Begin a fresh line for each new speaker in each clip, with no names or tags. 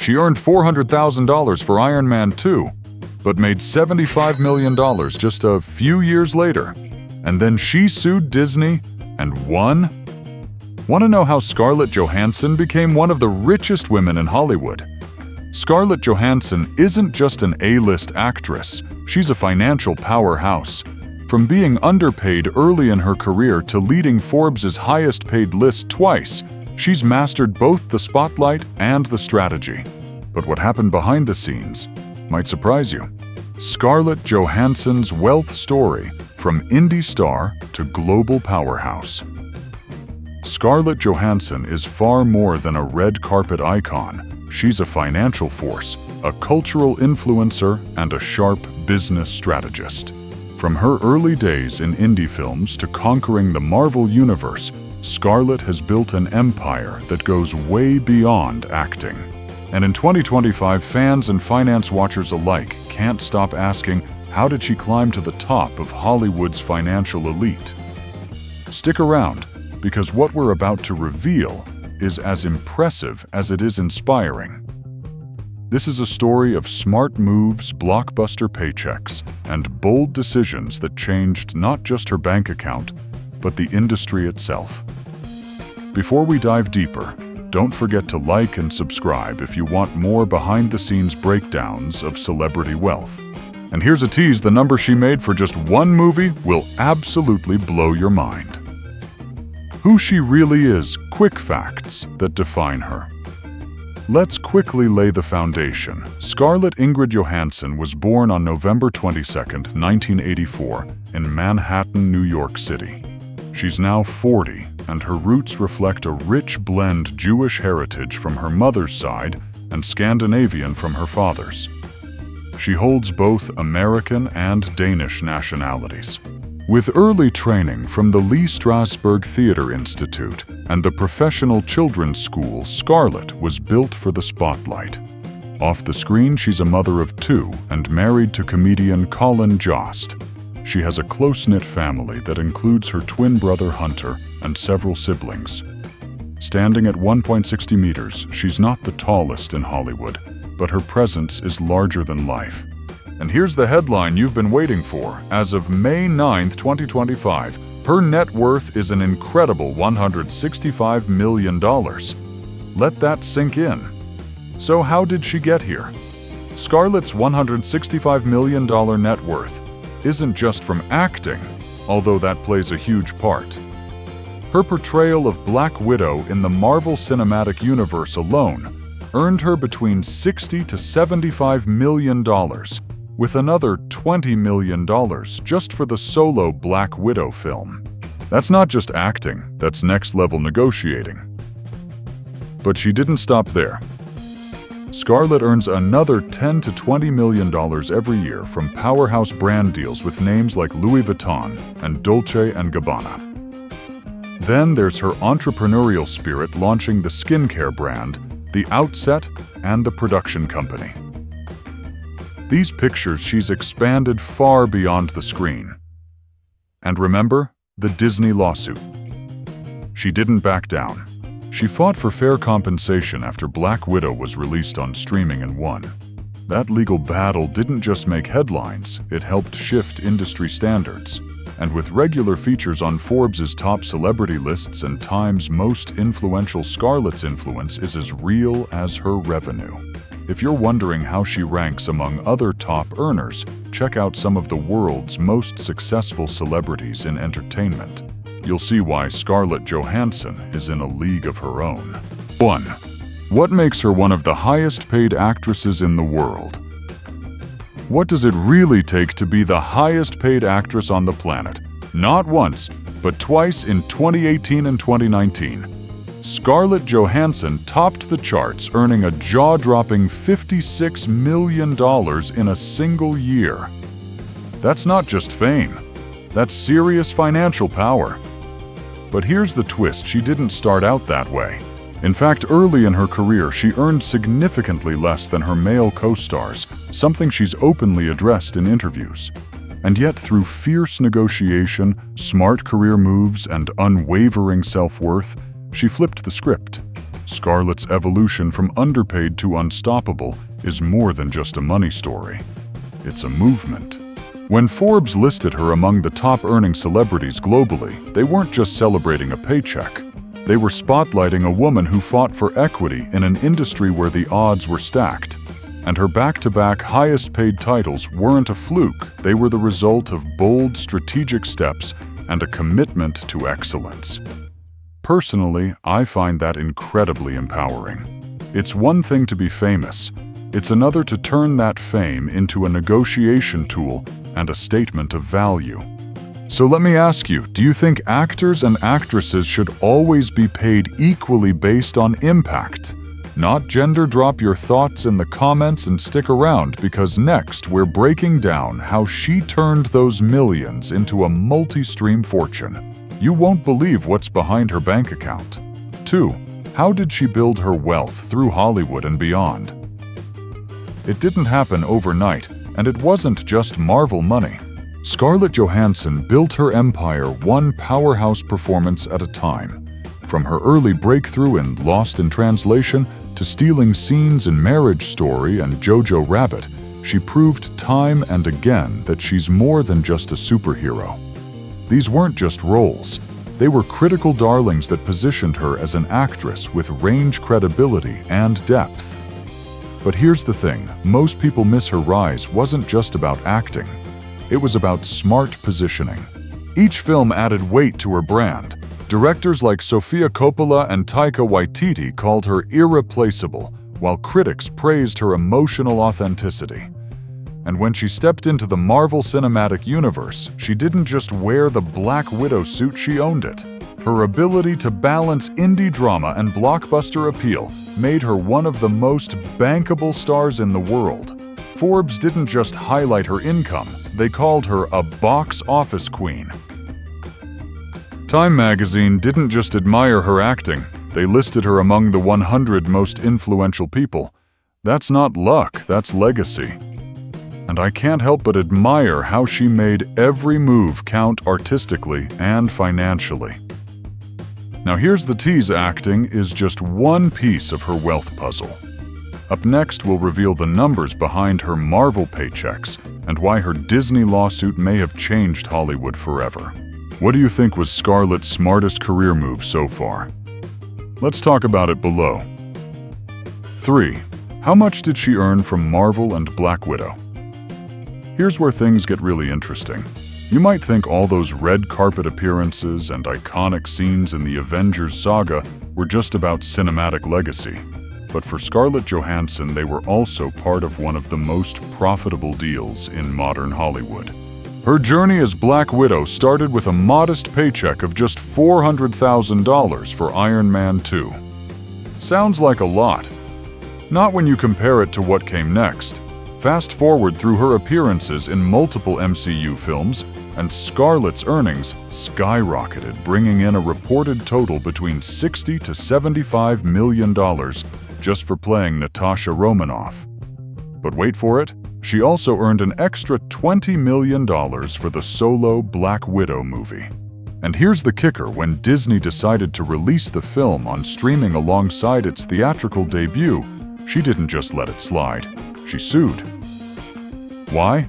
She earned $400,000 for Iron Man 2, but made $75 million just a few years later. And then she sued Disney and won? Want to know how Scarlett Johansson became one of the richest women in Hollywood? Scarlett Johansson isn't just an A-list actress, she's a financial powerhouse. From being underpaid early in her career to leading Forbes' highest-paid list twice, she's mastered both the spotlight and the strategy. But what happened behind the scenes might surprise you. Scarlett Johansson's wealth story, from indie star to global powerhouse. Scarlett Johansson is far more than a red carpet icon. She's a financial force, a cultural influencer, and a sharp business strategist. From her early days in indie films to conquering the Marvel Universe, Scarlett has built an empire that goes way beyond acting. And in 2025, fans and finance watchers alike can't stop asking, how did she climb to the top of Hollywood's financial elite? Stick around, because what we're about to reveal is as impressive as it is inspiring. This is a story of smart moves, blockbuster paychecks, and bold decisions that changed not just her bank account, but the industry itself. Before we dive deeper, don't forget to like and subscribe if you want more behind-the-scenes breakdowns of celebrity wealth. And here's a tease: the number she made for just one movie will absolutely blow your mind. Who she really is, quick facts that define her. Let's quickly lay the foundation. Scarlett Ingrid Johansson was born on November 22, 1984, in Manhattan, New York City. She's now 40, and her roots reflect a rich blend Jewish heritage from her mother's side and Scandinavian from her father's. She holds both American and Danish nationalities. With early training from the Lee Strasberg Theatre Institute and the Professional Children's School, Scarlett was built for the spotlight. Off the screen, she's a mother of two and married to comedian Colin Jost. She has a close-knit family that includes her twin brother Hunter and several siblings. Standing at 1.60 meters, she's not the tallest in Hollywood, but her presence is larger than life. And here's the headline you've been waiting for. As of May 9, 2025, her net worth is an incredible $165 million. Let that sink in. So how did she get here? Scarlett's $165 million net worth isn't just from acting, although that plays a huge part. Her portrayal of Black Widow in the Marvel Cinematic Universe alone earned her between $60 to $75 million, with another $20 million just for the solo Black Widow film. That's not just acting, that's next-level negotiating. But she didn't stop there. Scarlett earns another $10 to $20 million every year from powerhouse brand deals with names like Louis Vuitton and Dolce & Gabbana. Then there's her entrepreneurial spirit, launching the skincare brand, The Outset, and the production company. These pictures, she's expanded far beyond the screen. And remember, the Disney lawsuit. She didn't back down. She fought for fair compensation after Black Widow was released on streaming and won. That legal battle didn't just make headlines, it helped shift industry standards. And with regular features on Forbes' top celebrity lists and Time's most influential, Scarlett's influence is as real as her revenue. If you're wondering how she ranks among other top earners, check out some of the world's most successful celebrities in entertainment. You'll see why Scarlett Johansson is in a league of her own. 1. What makes her one of the highest-paid actresses in the world? What does it really take to be the highest-paid actress on the planet? Not once, but twice in 2018 and 2019. Scarlett Johansson topped the charts, earning a jaw-dropping $56 million in a single year. That's not just fame. That's serious financial power. But here's the twist: she didn't start out that way. In fact, early in her career, she earned significantly less than her male co-stars, something she's openly addressed in interviews. And yet, through fierce negotiation, smart career moves, and unwavering self-worth, she flipped the script. Scarlett's evolution from underpaid to unstoppable is more than just a money story. It's a movement. When Forbes listed her among the top-earning celebrities globally, they weren't just celebrating a paycheck. They were spotlighting a woman who fought for equity in an industry where the odds were stacked. And her back-to-back highest-paid titles weren't a fluke. They were the result of bold, strategic steps and a commitment to excellence. Personally, I find that incredibly empowering. It's one thing to be famous. It's another to turn that fame into a negotiation tool and a statement of value. So let me ask you, do you think actors and actresses should always be paid equally based on impact? Not gender? Drop your thoughts in the comments and stick around, because next we're breaking down how she turned those millions into a multi-stream fortune. You won't believe what's behind her bank account. 2. How did she build her wealth through Hollywood and beyond? It didn't happen overnight, and it wasn't just Marvel money. Scarlett Johansson built her empire one powerhouse performance at a time. From her early breakthrough in Lost in Translation to stealing scenes in Marriage Story and Jojo Rabbit, she proved time and again that she's more than just a superhero. These weren't just roles. They were critical darlings that positioned her as an actress with range, credibility, and depth. But here's the thing, most people miss her rise wasn't just about acting. It was about smart positioning. Each film added weight to her brand. Directors like Sofia Coppola and Taika Waititi called her irreplaceable, while critics praised her emotional authenticity. And when she stepped into the Marvel Cinematic Universe, she didn't just wear the Black Widow suit, she owned it. Her ability to balance indie drama and blockbuster appeal made her one of the most bankable stars in the world. Forbes didn't just highlight her income, they called her a box office queen. Time magazine didn't just admire her acting, they listed her among the 100 most influential people. That's not luck, that's legacy. And I can't help but admire how she made every move count artistically and financially. Now here's the tease, acting is just one piece of her wealth puzzle. Up next, we'll reveal the numbers behind her Marvel paychecks and why her Disney lawsuit may have changed Hollywood forever. What do you think was Scarlett's smartest career move so far? Let's talk about it below. 3. How much did she earn from Marvel and Black Widow? Here's where things get really interesting. You might think all those red carpet appearances and iconic scenes in the Avengers saga were just about cinematic legacy. But for Scarlett Johansson, they were also part of one of the most profitable deals in modern Hollywood. Her journey as Black Widow started with a modest paycheck of just $400,000 for Iron Man 2. Sounds like a lot. Not when you compare it to what came next. Fast forward through her appearances in multiple MCU films, and Scarlett's earnings skyrocketed, bringing in a reported total between $60 to $75 million just for playing Natasha Romanoff. But wait for it, she also earned an extra $20 million for the solo Black Widow movie. And here's the kicker, when Disney decided to release the film on streaming alongside its theatrical debut, she didn't just let it slide. She sued. Why?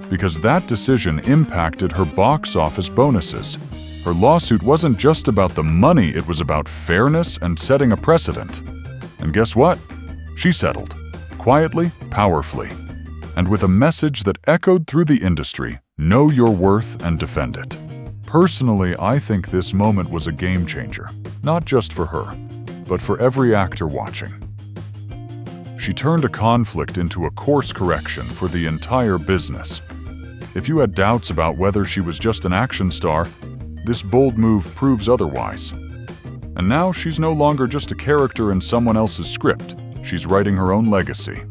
Because that decision impacted her box office bonuses. Her lawsuit wasn't just about the money, it was about fairness and setting a precedent. And guess what? She settled. Quietly, powerfully. And with a message that echoed through the industry: know your worth and defend it. Personally, I think this moment was a game changer. Not just for her, but for every actor watching. She turned a conflict into a course correction for the entire business. If you had doubts about whether she was just an action star, this bold move proves otherwise. And now she's no longer just a character in someone else's script. She's writing her own legacy.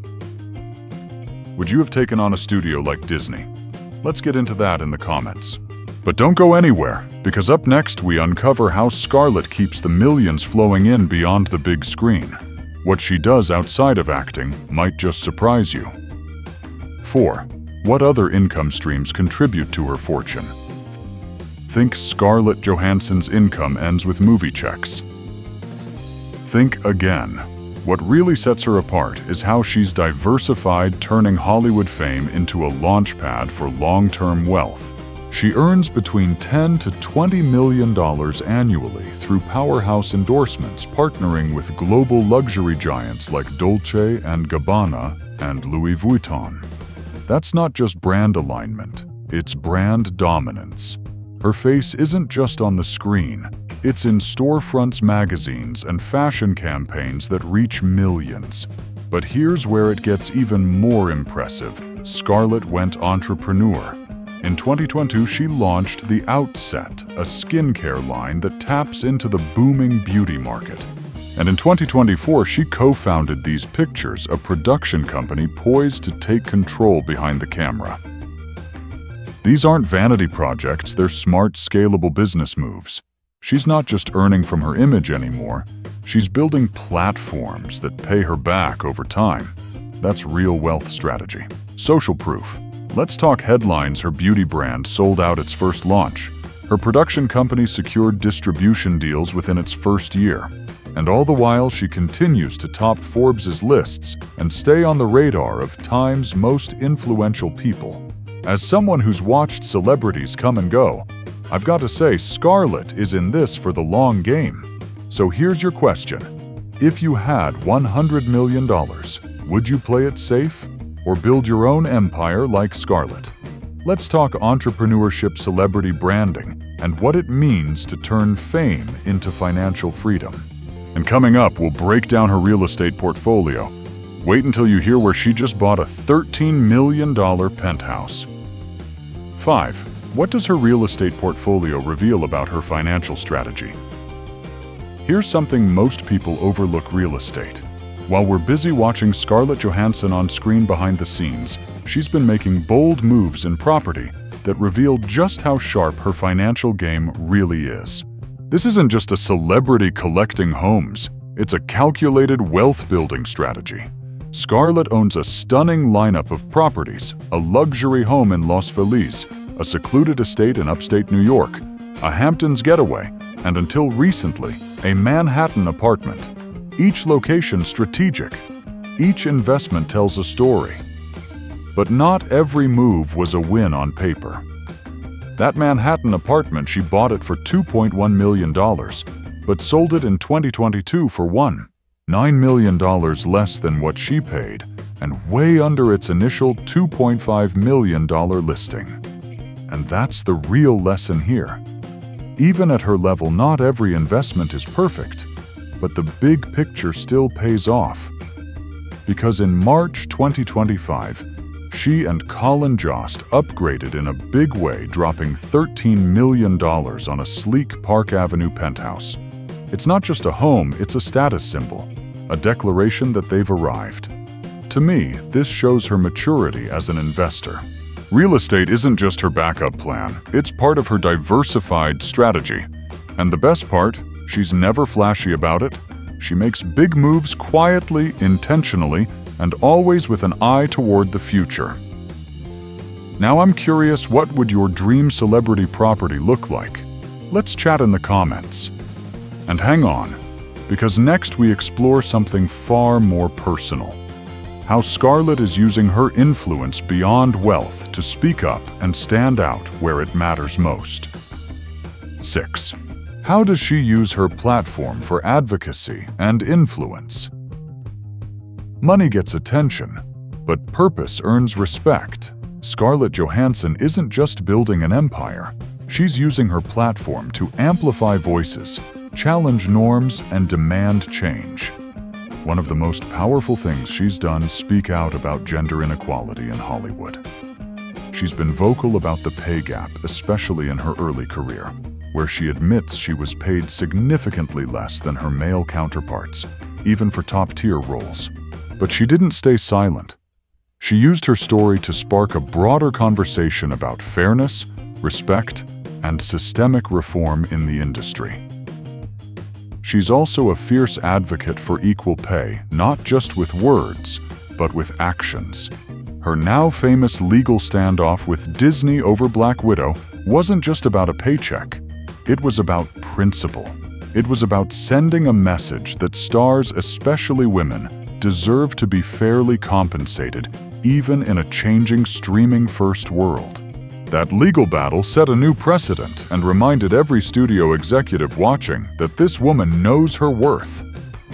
Would you have taken on a studio like Disney? Let's get into that in the comments. But don't go anywhere, because up next we uncover how Scarlett keeps the millions flowing in beyond the big screen. What she does outside of acting might just surprise you. 4. What other income streams contribute to her fortune? Think Scarlett Johansson's income ends with movie checks. Think again. What really sets her apart is how she's diversified, turning Hollywood fame into a launchpad for long-term wealth. She earns between $10 to $20 million annually through powerhouse endorsements, partnering with global luxury giants like Dolce & Gabbana and Louis Vuitton. That's not just brand alignment, it's brand dominance. Her face isn't just on the screen, it's in storefronts, magazines, and fashion campaigns that reach millions. But here's where it gets even more impressive. Scarlett went entrepreneur. In 2022, she launched The Outset, a skincare line that taps into the booming beauty market. And in 2024, she co-founded These Pictures, a production company poised to take control behind the camera. These aren't vanity projects, they're smart, scalable business moves. She's not just earning from her image anymore, she's building platforms that pay her back over time. That's real wealth strategy. Social proof. Let's talk headlines. Her beauty brand sold out its first launch. Her production company secured distribution deals within its first year. And all the while, she continues to top Forbes' lists and stay on the radar of Time's most influential people. As someone who's watched celebrities come and go, I've got to say Scarlett is in this for the long game. So here's your question. If you had $100 million, would you play it safe or build your own empire like Scarlett? Let's talk entrepreneurship, celebrity branding, and what it means to turn fame into financial freedom. And coming up, we'll break down her real estate portfolio. Wait until you hear where she just bought a $13 million penthouse. 5. What does her real estate portfolio reveal about her financial strategy? Here's something most people overlook: real estate. While we're busy watching Scarlett Johansson on screen behind the scenes, she's been making bold moves in property that reveal just how sharp her financial game really is. This isn't just a celebrity collecting homes, it's a calculated wealth-building strategy. Scarlett owns a stunning lineup of properties: a luxury home in Los Feliz, a secluded estate in upstate New York, a Hamptons getaway, and until recently, a Manhattan apartment. Each location strategic. Each investment tells a story. But not every move was a win on paper. That Manhattan apartment, she bought it for $2.1 million, but sold it in 2022 for $9 million less than what she paid, and way under its initial $2.5 million listing. And that's the real lesson here. Even at her level, not every investment is perfect, but the big picture still pays off. Because in March 2025, she and Colin Jost upgraded in a big way, dropping $13 million on a sleek Park Avenue penthouse. It's not just a home, it's a status symbol, a declaration that they've arrived. To me, this shows her maturity as an investor. Real estate isn't just her backup plan, it's part of her diversified strategy. And the best part, she's never flashy about it. She makes big moves quietly, intentionally, and always with an eye toward the future. Now I'm curious, what would your dream celebrity property look like? Let's chat in the comments. And hang on, because next we explore something far more personal. How Scarlett is using her influence beyond wealth to speak up and stand out where it matters most. 6. How does she use her platform for advocacy and influence? Money gets attention, but purpose earns respect. Scarlett Johansson isn't just building an empire. She's using her platform to amplify voices, challenge norms, and demand change. One of the most powerful things she's done: speak out about gender inequality in Hollywood. She's been vocal about the pay gap, especially in her early career, where she admits she was paid significantly less than her male counterparts, even for top-tier roles. But she didn't stay silent. She used her story to spark a broader conversation about fairness, respect, and systemic reform in the industry. She's also a fierce advocate for equal pay, not just with words, but with actions. Her now famous legal standoff with Disney over Black Widow wasn't just about a paycheck. It was about principle. It was about sending a message that stars, especially women, deserve to be fairly compensated, even in a changing streaming-first world. That legal battle set a new precedent and reminded every studio executive watching that this woman knows her worth.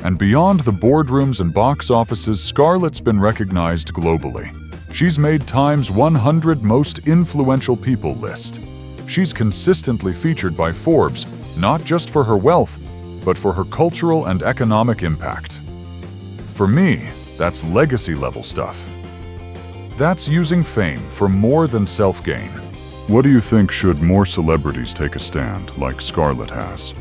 And beyond the boardrooms and box offices, Scarlett's been recognized globally. She's made Time's 100 Most Influential People list. She's consistently featured by Forbes, not just for her wealth, but for her cultural and economic impact. For me, that's legacy-level stuff. That's using fame for more than self-gain. What do you think should more celebrities take a stand, like Scarlett has?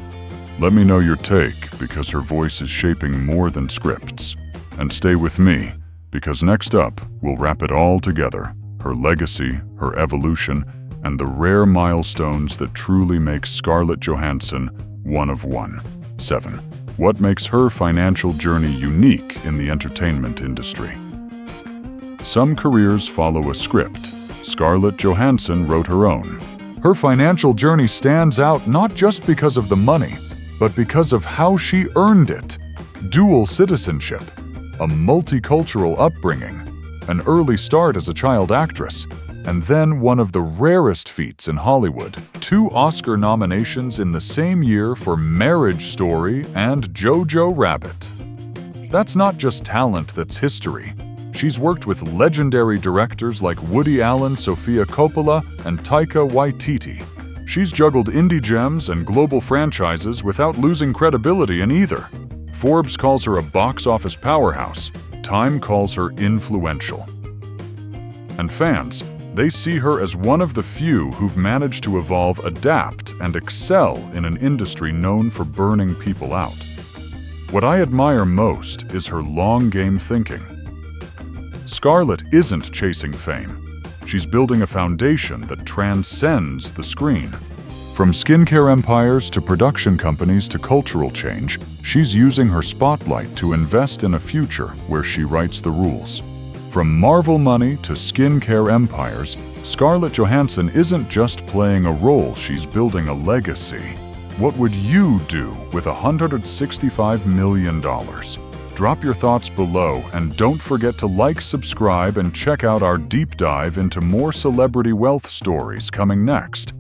Let me know your take, because her voice is shaping more than scripts. And stay with me, because next up, we'll wrap it all together. Her legacy, her evolution, and the rare milestones that truly make Scarlett Johansson one of one. 7. What makes her financial journey unique in the entertainment industry? Some careers follow a script. Scarlett Johansson wrote her own. Her financial journey stands out not just because of the money, but because of how she earned it. Dual citizenship, a multicultural upbringing, an early start as a child actress, and then one of the rarest feats in Hollywood, 2 Oscar nominations in the same year for Marriage Story and Jojo Rabbit. That's not just talent, that's history. She's worked with legendary directors like Woody Allen, Sofia Coppola, and Taika Waititi. She's juggled indie gems and global franchises without losing credibility in either. Forbes calls her a box office powerhouse. Time calls her influential. And fans, they see her as one of the few who've managed to evolve, adapt, and excel in an industry known for burning people out. What I admire most is her long-game thinking. Scarlett isn't chasing fame. She's building a foundation that transcends the screen. From skincare empires to production companies to cultural change, she's using her spotlight to invest in a future where she writes the rules. From Marvel money to skincare empires, Scarlett Johansson isn't just playing a role, she's building a legacy. What would you do with $165 million? Drop your thoughts below, and don't forget to like, subscribe, and check out our deep dive into more celebrity wealth stories coming next.